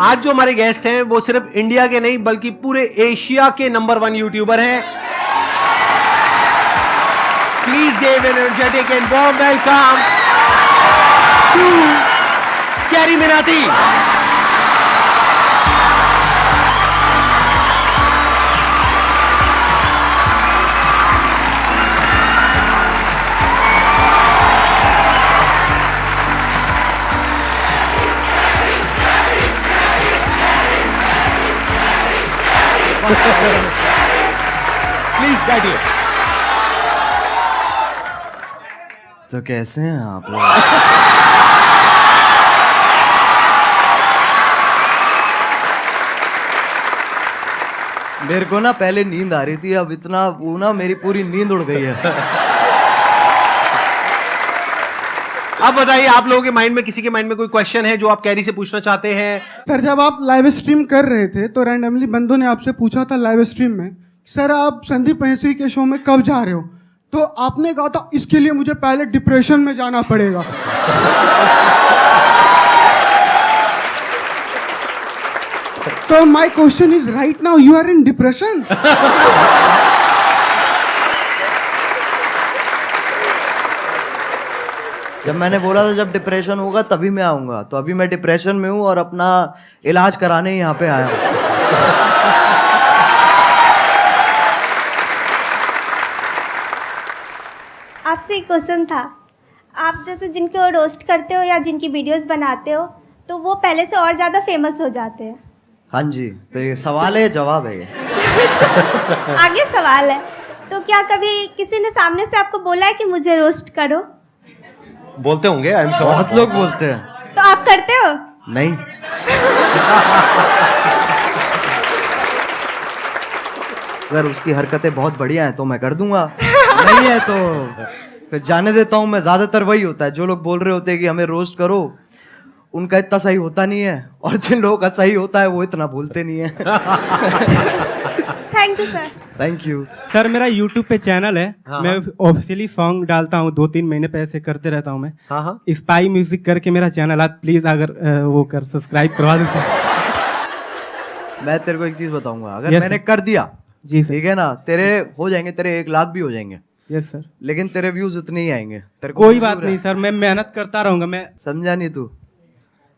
आज जो हमारे गेस्ट हैं वो सिर्फ इंडिया के नहीं बल्कि पूरे एशिया के नंबर 1 यूट्यूबर हैं। Please give an energetic and warm welcome to Carry Minati. Please बैठिए। तो कैसे हैं आप लोग? मेरे को ना पहले नींद आ रही थी, अब इतना वो ना मेरी पूरी नींद उड़ गई है। अब बताइए, आप लोगों के माइंड में, किसी के माइंड में कोई क्वेश्चन है जो आप कैरी से पूछना चाहते हैं? सर, जब आप लाइव स्ट्रीम कर रहे थे तो रैंडमली बंदों ने आपसे पूछा था लाइव स्ट्रीम में, सर आप संदीप महेश्वरी के शो में कब जा रहे हो? तो आपने कहा था इसके लिए मुझे पहले डिप्रेशन में जाना पड़ेगा। तो my question is, right now you are in depression? जब मैंने बोला था जब डिप्रेशन होगा तभी मैं आऊंगा, तो अभी मैं डिप्रेशन में हूँ और अपना इलाज कराने यहाँ पे आया हूँ। आपसे एक क्वेश्चन था, आप जैसे जिनको रोस्ट करते हो या जिनकी वीडियोस बनाते हो तो वो पहले से और ज़्यादा फेमस हो जाते हैं। हाँ जी, तो ये सवाल है, जवाब है ये। आगे सवाल है, तो क्या कभी किसी ने सामने से आपको बोला है कि मुझे रोस्ट करो? बोलते होंगे, आई एम श्योर। बहुत लोग बोलते हैं। तो आप करते हो? नहीं। अगर उसकी हरकतें बहुत बढ़िया हैं तो मैं कर दूंगा, नहीं है तो फिर जाने देता हूँ मैं। ज्यादातर वही होता है, जो लोग बोल रहे होते हैं कि हमें रोस्ट करो, उनका इतना सही होता नहीं है, और जिन लोगों का सही होता है वो इतना बोलते नहीं है। Thank you sir. Thank you sir. मेरा YouTube पे चैनल है। हाँ, मैं ऑफिशियली सॉन्ग डालता हूँ, 2-3 महीने पे ऐसे करते रहता हूँ मैं। हाँ हाँ। स्पाई म्यूजिक करके मेरा चैनल, आप प्लीज अगर वो कर सब्सक्राइब करवा दो सर। मैं तेरे को एक चीज बताऊंगा, अगर Yes, मैंने sir. कर दिया, जी सर। ठीक है ना, तेरे हो जाएंगे, तेरे 1 लाख भी हो जाएंगे, यस सर। लेकिन तेरे व्यूज उतने ही आएंगे। तेरे को कोई मंजूर बात है? नहीं सर, मैं मेहनत करता रहूंगा। मैं समझा नहीं तू?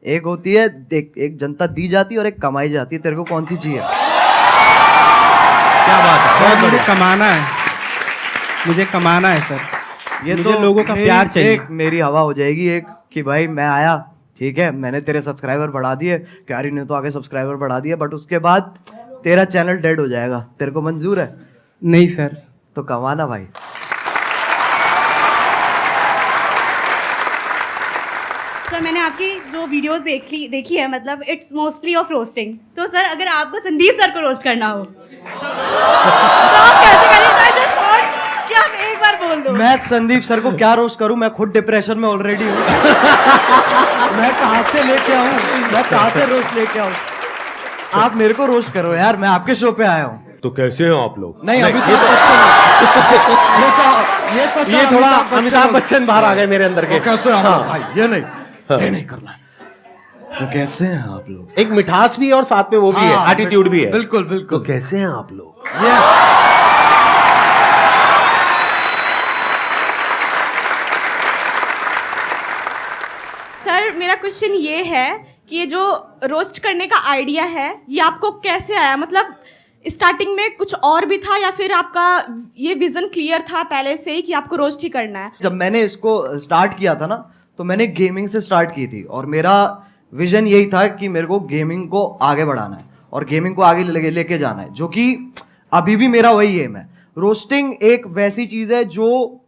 एक होती है, देख, एक जनता दी जाती है और एक कमाई जाती है। तेरे को कौन सी चाहिए? क्या बात है, बहुत मुझे बढ़िया। कमाना है, मुझे कमाना है सर। ये मुझे तो लोगों का मेरी- प्यार चाहिए। एक मेरी हवा हो जाएगी एक कि भाई मैं आया, ठीक है, मैंने तेरे सब्सक्राइबर बढ़ा दिए, क्यारी ने तो आगे सब्सक्राइबर बढ़ा दिए, बट उसके बाद तेरा चैनल डेड हो जाएगा। तेरे को मंजूर है? नहीं सर। तो कमाना भाई। सर, मैंने आपकी जो वीडियोस देखी है, मतलब इट्स मोस्टली ऑफ रोस्टिंग। तो सर, अगर आपको संदीप सर को रोस्ट करना हो तो आप कैसे करेंगे? जस्ट वॉन्ट कि आप एक बार बोल दो। मैं संदीप सर को क्या रोस्ट करूं? मैं खुद डिप्रेशन में ऑलरेडी हूँ। मैं कहाँ से लेके आऊं? मैं कहाँ से रोस्ट लेके आऊं? आप मेरे को रोस्ट करो यार, मैं आपके शो पे आया हूँ। तो कैसे हो आप लोग? नहीं, अभी तो ये ये थोड़ा अमिताभ बच्चन बाहर आ गए मेरे अंदर के। कैसे हैं हाँ। आप भाई? ये नहीं करना है। तो कैसे हैं आप लोग? एक मिठास भी है और साथ में वो भी है, हाँ, एटीट्यूड भी है। बिल्कुल तो बिल्कुल। कैसे हैं आप लोग? ये सर, मेरा क्वेश्चन ये है कि ये जो रोस्ट करने का आइडिया है ये आपको कैसे आया? मतलब स्टार्टिंग में कुछ और भी था या फिर आपका ये विजन क्लियर था पहले से ही कि आपको रोस्ट ही करना है? जब मैंने इसको स्टार्ट किया था ना, तो मैंने गेमिंग से स्टार्ट की थी, और मेरा विजन यही था कि मेरे को गेमिंग को आगे बढ़ाना है और गेमिंग को आगे लेके जाना है, जो कि अभी भी मेरा वही एम है। रोस्टिंग एक वैसी चीज है जो,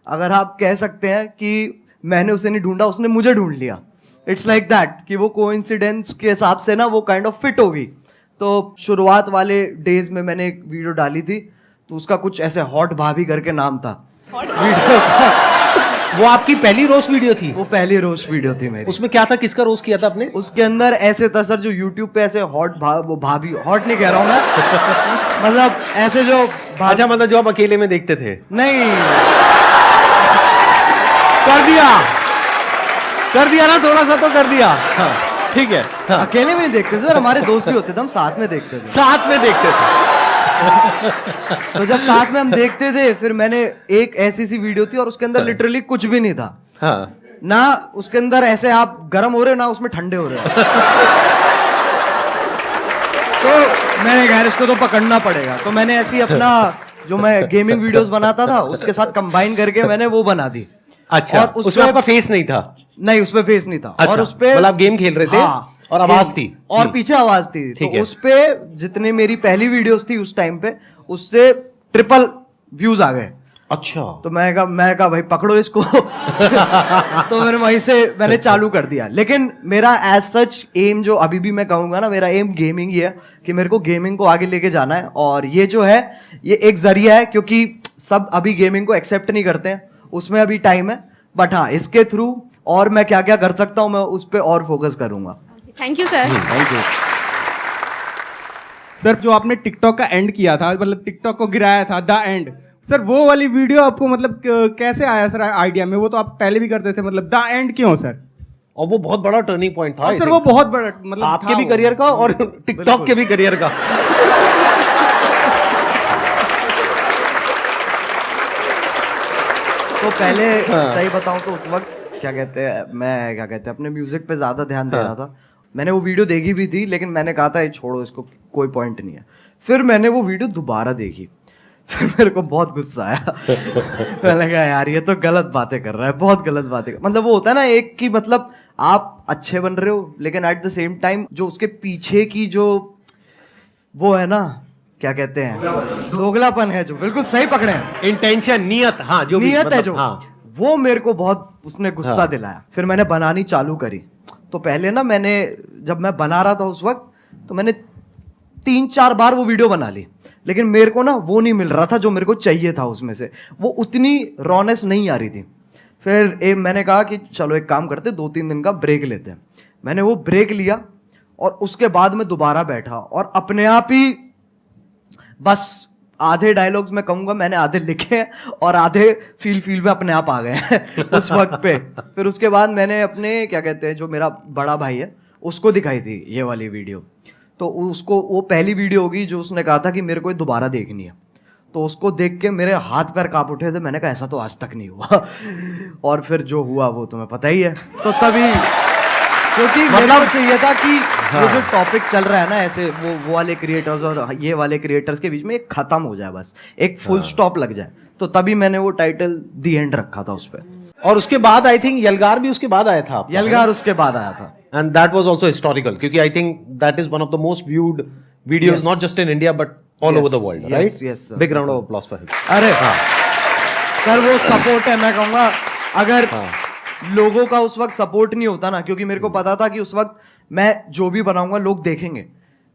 अगर आप कह सकते हैं कि मैंने उसे नहीं ढूंढा, उसने मुझे ढूंढ लिया। इट्स लाइक दैट कि वो कोइंसिडेंस के हिसाब से ना वो काइंड ऑफ फिट होगी। तो शुरुआत वाले डेज में मैंने एक वीडियो डाली थी, तो उसका कुछ ऐसे हॉट भाभी करके नाम था वीडियो का। वो आपकी पहली रोस्ट वीडियो थी? वो पहली रोस्ट वीडियो थी मेरी। उसमें क्या था, किसका रोस्ट किया था आपने? उसके अंदर ऐसे था सर, जो यूट्यूब पे ऐसे वो भाभी, हॉट नहीं कह रहा हूँ मैं, मतलब ऐसे जो अच्छा, मतलब जो आप अकेले में देखते थे? नहीं, कर दिया ना, थोड़ा सा तो कर दिया। हाँ। ठीक है, हाँ। अकेले में नहीं देखते सर, हमारे दोस्त भी होते थे, हम साथ में देखते थे। साथ में देखते थे। तो जब साथ में हम देखते थे, फिर मैंने एक ऐसी सी वीडियो थी और उसके अंदर लिटरली कुछ भी नहीं था। हाँ। ना उसके अंदर ऐसे आप गर्म हो रहे हो, ना उसमें ठंडे हो रहे हो। तो मैंने कहा इसको तो पकड़ना पड़ेगा, तो मैंने ऐसी अपना जो मैं गेमिंग वीडियोस बनाता था उसके साथ कंबाइन करके मैंने वो बना दी। अच्छा, और उसमें आपका फेस नहीं था? नहीं, उसमें फेस नहीं था। अच्छा, और उसपे मतलब आप गेम खेल रहे थे, हाँ, और आवाज थी और पीछे आवाज थी। ठीक तो है। उसपे जितने मेरी पहली वीडियोस थी उस टाइम पे, उससे ट्रिपल व्यूज आ गए। अच्छा। तो मैं कहा भाई पकड़ो इसको। तो मैंने वहीं से मैंने चालू कर दिया। लेकिन मेरा एज सच एम जो अभी भी मैं कहूंगा ना, मेरा एम गेमिंग ही है कि मेरे को गेमिंग को आगे लेके जाना है। और ये जो है ये एक जरिया है, क्योंकि सब अभी गेमिंग को एक्सेप्ट नहीं करते हैं, उसमें अभी टाइम है। बट हाँ, इसके थ्रू और मैं क्या क्या कर सकता हूँ मैं उस पर और फोकस करूंगा। Thank you sir. Thank you. Sir जो आपने टिकटॉक का एंड किया था, मतलब टिकटॉक को गिराया था, द एंड, सर वो वाली वीडियो आपको मतलब कैसे आया सर आइडिया में? वो तो आप पहले भी करते थे, मतलब द एंड क्यों सर? और वो बहुत बड़ा टर्निंग पॉइंट था। और सर वो बहुत बड़ा मतलब आपके था भी वो। करियर का और टिकटॉक के भी करियर का। तो पहले सही बताऊं तो उस वक्त क्या कहते हैं अपने म्यूजिक पे ज्यादा ध्यान दे रहा था। मैंने वो वीडियो देखी भी थी, लेकिन मैंने कहा था ये छोड़ो, इसको कोई पॉइंट नहीं है। फिर मैंने वो वीडियो दोबारा देखी, फिर मेरे को बहुत गुस्सा आया। मैंने कहा यार ये तो गलत बातें कर रहा है, बहुत गलत बातें मतलब वो होता है ना एक कि मतलब आप अच्छे बन रहे हो, लेकिन एट द सेम टाइम जो उसके पीछे की जो वो है ना, क्या कहते हैं, दोगलापन है, जो बिल्कुल सही पकड़े हैं, इंटेंशन, नियत, हाँ, जो भी नियत है मतलब, जो, हाँ। वो मेरे को बहुत उसने गुस्सा हाँ। दिलाया। फिर मैंने बनानी चालू करी। तो पहले ना मैंने जब मैं बना रहा था उस वक्त, तो मैंने 3-4 बार वो वीडियो बना ली, लेकिन मेरे को ना वो नहीं मिल रहा था जो मेरे को चाहिए था उसमें से, वो उतनी रॉनेस नहीं आ रही थी। फिर मैंने कहा कि चलो एक काम करते, 2-3 दिन का ब्रेक लेते हैं। मैंने वो ब्रेक लिया और उसके बाद मैं दोबारा बैठा और अपने आप ही बस आधे डायलॉग्स मैं कहूंगा मैंने आधे लिखे हैं और आधे फील में अपने आप आ गए हैं उस वक्त पे। फिर उसके बाद मैंने अपने क्या कहते हैं जो मेरा बड़ा भाई है उसको दिखाई थी ये वाली वीडियो। तो उसको वो पहली वीडियो होगी जो उसने कहा था कि मेरे को ये दोबारा देखनी है। तो उसको देख के मेरे हाथ पैर कांप उठे थे। मैंने कहा ऐसा तो आज तक नहीं हुआ। और फिर जो हुआ वो तुम्हें पता ही है। तो तभी क्योंकि मेरे को चाहिए था कि ये जो टॉपिक चल रहा है ना ऐसे वो वाले क्रिएटर्स और ये वाले क्रिएटर्स के बीच में एक खत्म हो जाए, बस एक फुल स्टॉप लग जाए। तो तभी मैंने वो टाइटल दी एंड रखा था उस पर। और उसके बाद आई थिंक यलगार भी उसके बाद आया था आपका, यलगार उसके बाद आया था। And that was also historical, क्योंकि I think that is one of the most viewed videos not just in India but all over the world, right? yes, sir. Big round of applause for him. अरे sir वो support है, मैं कहूँगा अगर लोगों का उस वक्त सपोर्ट नहीं होता ना, क्योंकि मेरे को पता था कि उस वक्त मैं जो भी बनाऊंगा लोग देखेंगे,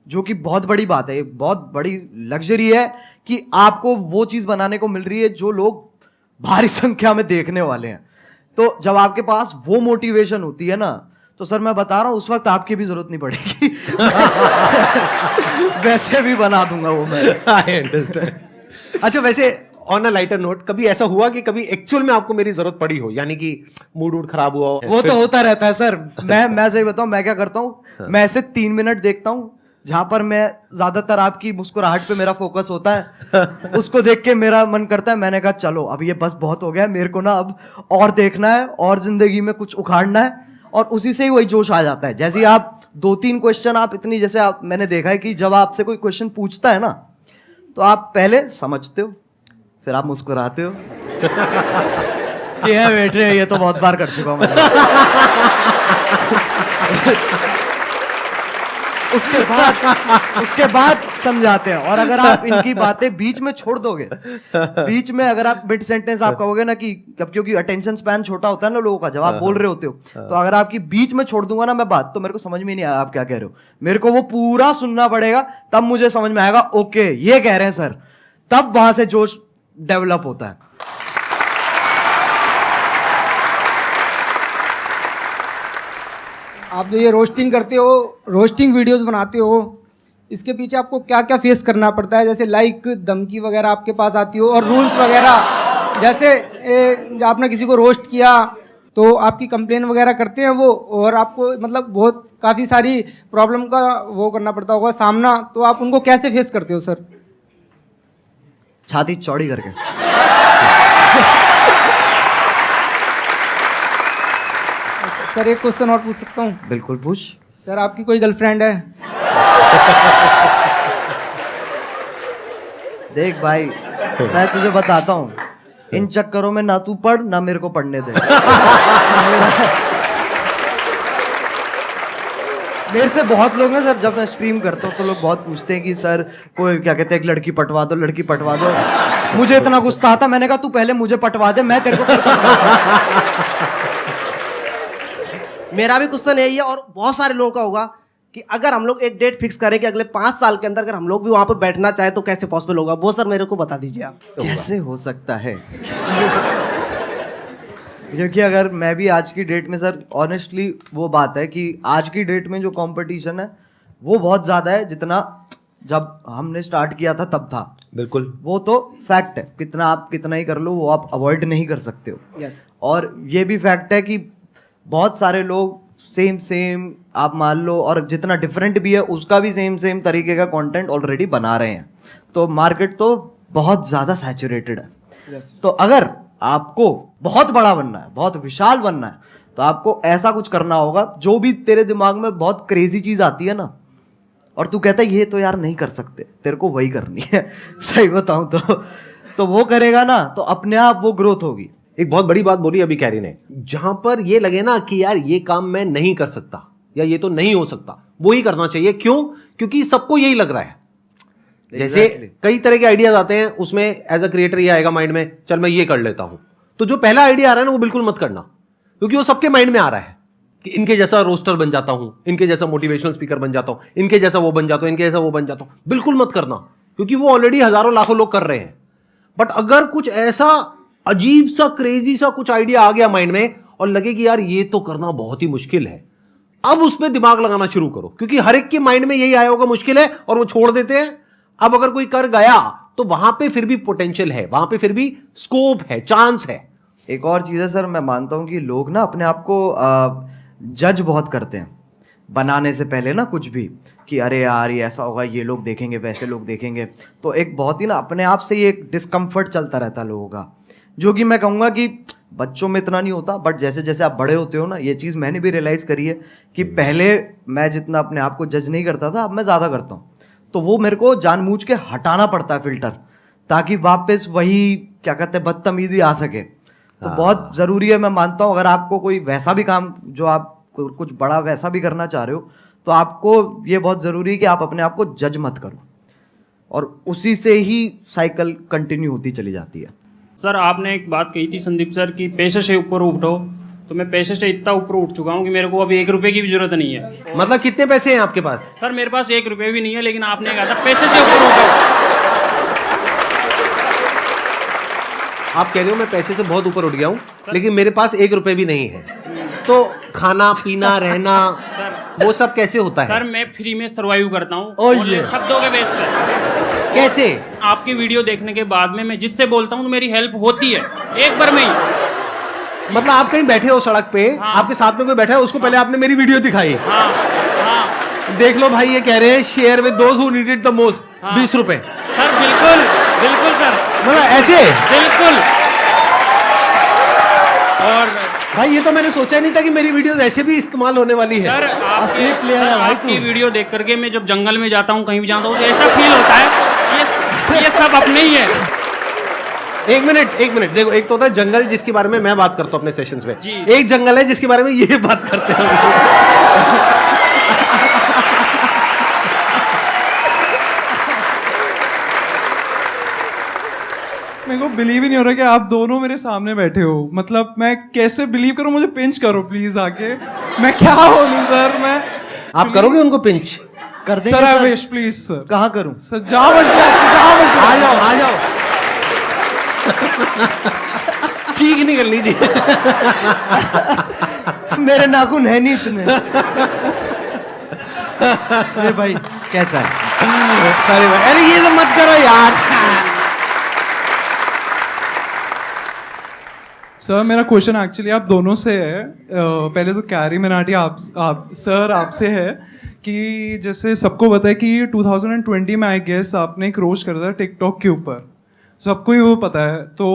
जो कि बहुत बड़ी बात है, ये बहुत बड़ी लग्जरी है कि आपको वो चीज़ बनाने को मिल रही है जो लोग भारी संख्या में देखने वाले हैं। तो जब आपके पास वो मोटिवेशन होती है ना, तो सर मैं बता रहा हूँ उस वक्त आपकी भी जरूरत नहीं पड़ेगी। वैसे भी बना दूंगा वो मैं। I understand. अच्छा, वैसे ऑन अ लाइटर नोट, कभी ऐसा हुआ कि कभी एक्चुअल में आपको मेरी जरूरत पड़ी हो, यानी कि मूड खराब हुआ हो? वो तो होता रहता है सर। मैं सही बताऊं मैं क्या करता हूँ, मैं ऐसे 3 मिनट देखता हूँ जहां पर मैं ज्यादातर आपकी मुस्कुराहट पे मेरा फोकस होता है। उसको देख के मेरा मन करता है, मैंने कहा चलो अब ये बस बहुत हो गया, मेरे को ना अब और देखना है और जिंदगी में कुछ उखाड़ना है। और उसी से ही वही जोश आ जाता है। जैसे आप 2-3 क्वेश्चन आप इतनी, जैसे आप मैंने देखा है कि जब आपसे कोई क्वेश्चन पूछता है ना, तो आप पहले समझते हो, फिर आप मुस्कुराते हो कि है बेटे ये तो बहुत बार कर चुका हूं मैं। उसके बाद समझाते हैं। और अगर आप इनकी बातें बीच में छोड़ दोगे, बीच में अगर आप मिड सेंटेंस आप कहोगे ना कि क्योंकि अटेंशन स्पैन छोटा होता है ना लोगों का, जब आप बोल रहे होते हो, तो अगर आपकी बीच में छोड़ दूंगा ना मैं बात, तो मेरे को समझ में नहीं आया आप क्या कह रहे हो। मेरे को वो पूरा सुनना पड़ेगा, तब मुझे समझ में आएगा ओके ये कह रहे हैं सर, तब वहां से जोश डेवलप होता है। आप जो ये रोस्टिंग करते हो, रोस्टिंग वीडियोस बनाते हो, इसके पीछे आपको क्या क्या फेस करना पड़ता है? जैसे लाइक धमकी वगैरह आपके पास आती हो और रूल्स वगैरह, जैसे आपने किसी को रोस्ट किया तो आपकी कंप्लेन वगैरह करते हैं वो, और आपको मतलब बहुत काफ़ी सारी प्रॉब्लम का वो करना पड़ता होगा सामना, तो आप उनको कैसे फेस करते हो सर? छाती चौड़ी करके। सर एक क्वेश्चन और पूछ सकता हूँ? बिल्कुल पूछ। सर आपकी कोई गर्लफ्रेंड है? देख भाई, मैं तुझे बताता हूँ, इन चक्करों में ना तू पढ़ ना मेरे को पढ़ने दे। मेरे से बहुत लोग हैं सर, जब मैं स्ट्रीम करता हूँ तो लोग बहुत पूछते हैं कि सर कोई क्या कहते हैं, एक लड़की पटवा दो, लड़की पटवा दो। मुझे इतना गुस्सा आता, मैंने कहा तू पहले मुझे पटवा दे, मैं तेरे को फिर पटवाऊंगा। मेरा भी क्वेश्चन यही है, और बहुत सारे लोगों का होगा कि अगर हम लोग एक डेट फिक्स करें कि अगले 5 साल के अंदर अगर हम लोग भी वहां पर बैठना चाहे तो कैसे पॉसिबल होगा, वो सर मेरे को बता दीजिए आप। कैसे हो सकता है? क्योंकि अगर मैं भी आज की डेट में सर, ऑनेस्टली वो बात है कि आज की डेट में जो कंपटीशन है वो बहुत ज़्यादा है, जितना जब हमने स्टार्ट किया था तब था। बिल्कुल, वो तो फैक्ट है, कितना आप कितना ही कर लो वो आप अवॉइड नहीं कर सकते हो। यस। और ये भी फैक्ट है कि बहुत सारे लोग सेम आप मान लो, और जितना डिफरेंट भी है उसका भी सेम तरीके का कंटेंट ऑलरेडी बना रहे हैं, तो मार्केट तो बहुत ज़्यादा सैचुरेटेड है। यस। तो अगर आपको बहुत बड़ा बनना है, बहुत विशाल बनना है, तो आपको ऐसा कुछ करना होगा, जो भी तेरे दिमाग में बहुत क्रेजी चीज़ आती है ना, और तू कहता है ये तो यार नहीं कर सकते, तेरे को वही करनी है। सही बताऊं तो वो करेगा ना, तो अपने आप वो ग्रोथ होगी। एक बहुत बड़ी बात बोली अभी कैरी ने, जहां पर ये लगे ना कि यार ये काम मैं नहीं कर सकता या ये तो नहीं हो सकता, वो ही करना चाहिए। क्यों? क्योंकि सबको यही लग रहा है। जैसे कई तरह के आइडियाज आते हैं, उसमें एज अ क्रिएटर ये आएगा माइंड में, चल मैं ये कर लेता हूं, तो जो पहला आइडिया आ रहा है ना वो बिल्कुल मत करना, क्योंकि वो सबके माइंड में आ रहा है कि इनके जैसा रोस्टर बन जाता हूं, इनके जैसा मोटिवेशनल स्पीकर बन जाता हूं, इनके जैसा वो बन जाता हूं, इनके जैसा वो बन जाता हूं। बिल्कुल मत करना, क्योंकि वो ऑलरेडी हजारों लाखों लोग कर रहे हैं। बट अगर कुछ ऐसा अजीब सा क्रेजी सा कुछ आइडिया आ गया माइंड में और लगे कि यार ये तो करना बहुत ही मुश्किल है, अब उसमें दिमाग लगाना शुरू करो, क्योंकि हर एक के माइंड में यही आया होगा मुश्किल है और वो छोड़ देते हैं। अब अगर कोई कर गया तो वहां पे फिर भी पोटेंशियल है, वहां पे फिर भी स्कोप है, चांस है। एक और चीज़ है सर, मैं मानता हूँ कि लोग ना अपने आप को जज बहुत करते हैं बनाने से पहले ना, कुछ भी कि अरे यार ये ऐसा होगा, ये लोग देखेंगे, वैसे लोग देखेंगे, तो एक बहुत ही ना अपने आप से ही एक डिस्कम्फर्ट चलता रहता है लोगों का, जो कि मैं कहूँगा कि बच्चों में इतना नहीं होता, बट जैसे जैसे आप बड़े होते हो ना, ये चीज़ मैंने भी रियलाइज़ करी है कि पहले मैं जितना अपने आप को जज नहीं करता था, अब मैं ज़्यादा करता हूँ। तो वो मेरे को जानबूझ के हटाना पड़ता है फिल्टर, ताकि वापस वही क्या कहते हैं बदतमीजी आ सके। तो बहुत ज़रूरी है, मैं मानता हूँ, अगर आपको कोई वैसा भी काम जो आप कुछ बड़ा वैसा भी करना चाह रहे हो, तो आपको ये बहुत ज़रूरी है कि आप अपने आप को जज मत करो, और उसी से ही साइकिल कंटिन्यू होती चली जाती है। सर आपने एक बात कही थी संदीप सर कि पैसे से ऊपर उठो, तो मैं पैसे से इतना ऊपर उठ चुका हूँ कि मेरे को अभी 1 रुपए की भी जरूरत नहीं है। मतलब कितने पैसे हैं आपके पास? सर मेरे पास 1 रुपए भी नहीं है, लेकिन आपने कहा था पैसे से ऊपर उठो। आप कह रहे हो मैं पैसे से बहुत ऊपर उठ गया हूँ, लेकिन मेरे पास 1 रुपए भी नहीं है, तो खाना पीना रहना सर वो सब कैसे होता है? सर मैं फ्री में सर्वाइव करता हूँ शब्दों के बेस पर। कैसे? आपकी वीडियो देखने के बाद में मैं जिससे बोलता हूँ तो मेरी हेल्प होती है एक बार में ही। मतलब आप कहीं बैठे हो सड़क पे, हाँ। आपके साथ में कोई बैठा है, उसको पहले आपने मेरी वीडियो दिखाई, हाँ हाँ देख लो भाई, ये कह रहे हैं share with those who need it the most, 20 रुपए। सर बिल्कुल बिल्कुल सर, मतलब ऐसे बिल्कुल। और भाई ये तो मैंने सोचा नहीं था कि मेरी वीडियोस ऐसे भी इस्तेमाल होने वाली है। सर असली प्लेयर है भाई तू। आपकी वीडियो देख करके मैं जब जंगल में जाता हूँ, कहीं भी जाता हूँ, तो ऐसा फील होता है ये सब अपने ही है। एक मिनट देखो, एक तो होता है जंगल जिसके बारे में मैं बात करता हूँ अपने सेशंस में, जी। एक जंगल है जिसके बारे में ये बात करते हैं। मेरे को बिलीव ही नहीं हो रहा कि आप दोनों मेरे सामने बैठे हो। मतलब मैं कैसे बिलीव करूं? मुझे पिंच करो प्लीज आके, मैं क्या बोलूं सर। मैं आप करोगे उनको पिंच? कर देंगे sir I wish please sir. कहाँ करूं? सर जहाँ मर्जी आपकी, जहाँ मर्जी आ जाओ ठीक नहीं कर लीजिए। मेरे नाखून है नहीं इतने। अरे भाई कैसा है? अरे ये तो मत करो यार। सर मेरा क्वेश्चन एक्चुअली आप दोनों से है। पहले तो कैरी मिनाटी आप सर आपसे है कि जैसे सबको पता है कि 2020 में आई गेस आपने एक रोस्ट करा था टिकटॉक के ऊपर, सबको ही वो पता है। तो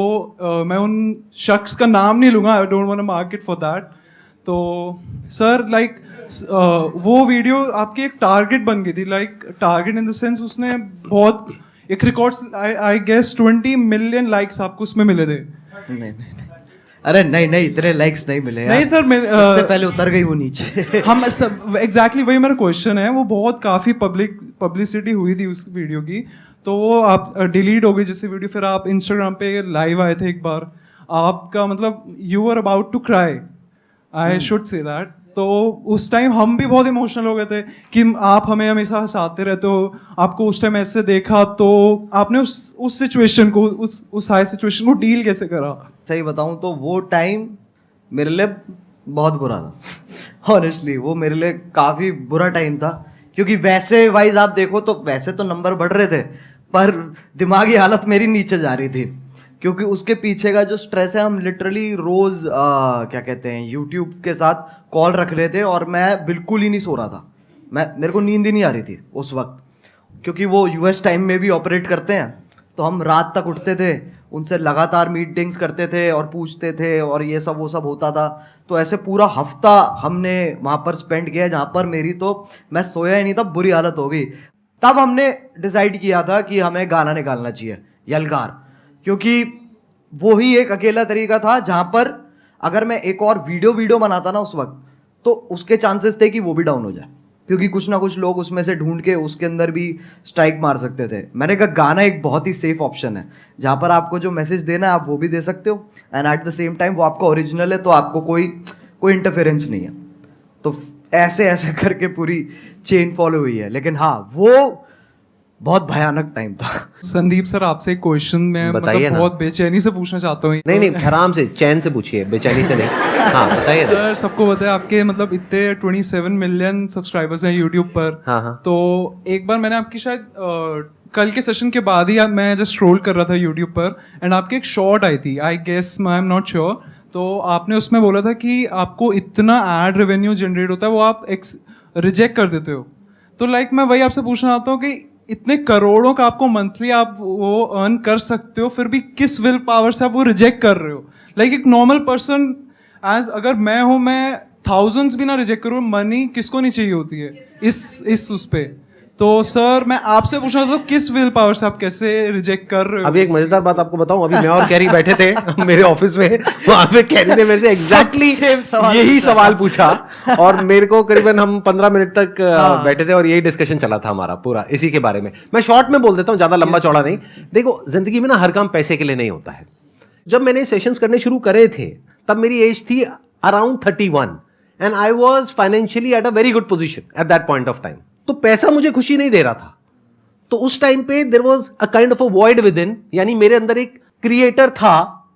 मैं उन शख्स का नाम नहीं लूँगा, I don't want to mark it for that. तो सर लाइक वो वीडियो आपकी एक टारगेट बन गई थी, like target in the sense उसने बहुत एक records I guess 20 million likes आपको उसमें मिले थे। नहीं, अरे नहीं इतने लाइक्स नहीं मिले नहीं सर, उससे पहले उतर गई वो नीचे। हम सब एग्जैक्टली वही मेरा क्वेश्चन है। वो बहुत काफ़ी पब्लिसिटी हुई थी उस वीडियो की, तो वो आप डिलीट हो गई जैसे वीडियो। फिर आप इंस्टाग्राम पे लाइव आए थे एक बार, आपका मतलब you are about to cry, I should say that. तो उस टाइम हम भी बहुत इमोशनल हो गए थे कि आप हमें हमेशा हंसाते रहते हो, आपको उस टाइम ऐसे देखा, तो आपने उस सिचुएशन को उस हाई सिचुएशन को डील कैसे करा? सही बताऊं तो वो टाइम मेरे लिए बहुत बुरा था ऑनेस्टली। वो मेरे लिए काफ़ी बुरा टाइम था, क्योंकि वैसे वाइज आप देखो तो वैसे तो नंबर बढ़ रहे थे, पर दिमागी हालत मेरी नीचे जा रही थी, क्योंकि उसके पीछे का जो स्ट्रेस है, हम लिटरली रोज़ क्या कहते हैं यूट्यूब के साथ कॉल रख रहे थे और मैं बिल्कुल ही नहीं सो रहा था। मेरे को नींद ही नहीं आ रही थी उस वक्त, क्योंकि वो यूएस टाइम में भी ऑपरेट करते हैं, तो हम रात तक उठते थे, उनसे लगातार मीटिंग्स करते थे और पूछते थे और ये सब वो सब होता था। तो ऐसे पूरा हफ्ता हमने वहाँ पर स्पेंड किया, जहाँ पर मेरी तो मैं सोया ही नहीं था, बुरी हालत हो गई। तब हमने डिसाइड किया था कि हमें गाना निकालना चाहिए, यलगार, क्योंकि वो ही एक अकेला तरीका था जहाँ पर अगर मैं एक और वीडियो बनाता ना उस वक्त, तो उसके चांसेस थे कि वो भी डाउन हो जाए, क्योंकि कुछ ना कुछ लोग उसमें से ढूंढ के उसके अंदर भी स्ट्राइक मार सकते थे। मैंने कहा गाना एक बहुत ही सेफ ऑप्शन है, जहाँ पर आपको जो मैसेज देना है आप वो भी दे सकते हो, and at the same time वो आपका ओरिजिनल है, तो आपको कोई इंटरफेरेंस नहीं है। तो ऐसे करके पूरी चेन फॉलो हुई है। लेकिन हाँ, वो बहुत भयानक टाइम था। संदीप सर आपसे एक क्वेश्चन मैं बताइए मतलब ना। बहुत बेचैनी से पूछना चाहता हूँ। नहीं आराम से चैन से पूछिए, बेचैनी से नहीं। हाँ बताइए ना। सर सबको पता है आपके मतलब इतने 27 मिलियन सब्सक्राइबर्स हैं यूट्यूब पर। हाँ। तो एक बार मैंने आपकी शायद कल के सेशन के बाद ही मैं जस्ट स्क्रॉल कर रहा था यूट्यूब पर, एंड आपकी एक शॉर्ट आई थी, I guess I am not sure. तो आपने उसमें बोला था कि आपको इतना एड रेवेन्यू जनरेट होता है वो आप रिजेक्ट कर देते हो। तो लाइक मैं वही आपसे पूछना चाहता हूँ कि इतने करोड़ों का आपको मंथली आप वो अर्न कर सकते हो, फिर भी किस विल पावर से आप वो रिजेक्ट कर रहे हो? लाइक एक नॉर्मल पर्सन एज अगर मैं हूँ, मैं थाउजेंड्स भी ना रिजेक्ट करूँ, मनी किसको नहीं चाहिए होती है इस उस पे। तो सर मैं आपसे पूछना था किस विल पावर से आप कैसे रिजेक्ट कर रहे हो? अभी एक मजेदार बात आपको बताऊं, अभी मैं और कैरी बैठे थे मेरे ऑफिस में, वहां पे कैरी ने मेरे से एग्जैक्टली यही सवाल पूछा, और मेरे को करीबन हम 15 मिनट तक बैठे थे और यही डिस्कशन चला था हमारा पूरा इसी के बारे में। मैं शॉर्ट में बोल देता हूं, ज्यादा लंबा चौड़ा नहीं। देखो जिंदगी में ना हर काम पैसे के लिए नहीं होता है। जब मैंने सेशंस करने शुरू करे थे तब मेरी एज थी around 31 and I was financially at a very good position at that point of time. तो पैसा मुझे खुशी नहीं दे रहा था। तो उस टाइम पे there was a kind of a void within, यानी मेरे अंदर एक क्रिएटर था,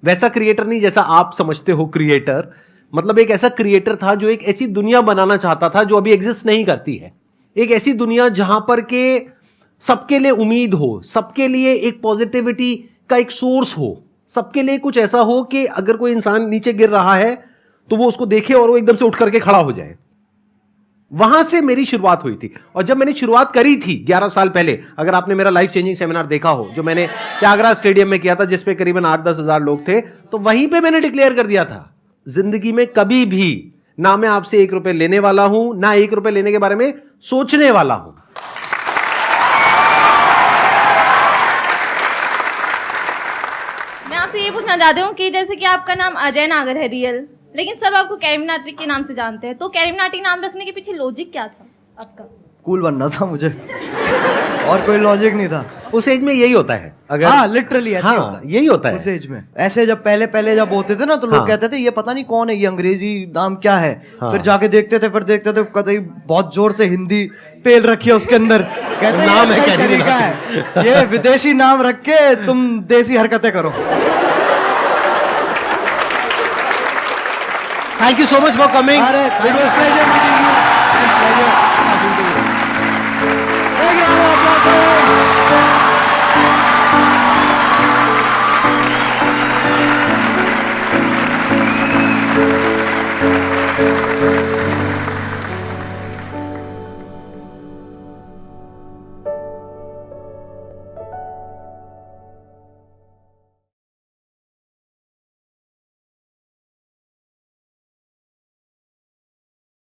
वैसा क्रिएटर नहीं जैसा आप समझते हो क्रिएटर, मतलब एक ऐसा क्रिएटर था जो एक ऐसी दुनिया बनाना चाहता था जो अभी एग्जिस्ट नहीं करती है। एक ऐसी दुनिया जहां पर के सबके लिए उम्मीद हो, सबके लिए एक पॉजिटिविटी का एक सोर्स हो, सबके लिए कुछ ऐसा हो कि अगर कोई इंसान नीचे गिर रहा है तो वो उसको देखे और वो एकदम से उठ करके खड़ा हो जाए। वहां से मेरी शुरुआत हुई थी। और जब मैंने शुरुआत करी थी 11 साल पहले, अगर आपने मेरा लाइफ चेंजिंग सेमिनार देखा हो जो मैंने त्यागराज स्टेडियम में किया था, जिसपे करीबन 8-10 हजार लोग थे, तो वहीं पे मैंने डिक्लेयर कर दिया था, जिंदगी में कभी भी ना मैं आपसे 1 रुपए लेने वाला हूं, ना 1 रुपए लेने के बारे में सोचने वाला हूं। मैं आपसे ये पूछना चाहती हूँ कि जैसे कि आपका नाम अजय नागर है रियल, लेकिन सब आपको कैरिमिनाटी के नाम से जानते हैं, तो कैरिमिनाटी नाम रखने के पीछे लॉजिक क्या था आपका? कूल बनना था मुझे, और कोई लॉजिक नहीं था। उस एज में यही होता है। अगर हाँ लिटरली ऐसे हाँ, होता है यही होता है उस एज में। ऐसे जब पहले जब होते थे ना, तो लोग हाँ। कहते थे ये पता नहीं कौन है, ये अंग्रेजी नाम क्या है। हाँ। फिर जाके देखते थे कतई बहुत जोर से हिंदी पेल रखी है उसके अंदर, कहते हैं नाम ये है सही कैरी तरीका है, ये विदेशी नाम रख के तुम देसी हरकतें करो। Thank you so much for coming. अरे thank you. Pleasure meeting you. Pleasure talking to you. Thank you. है।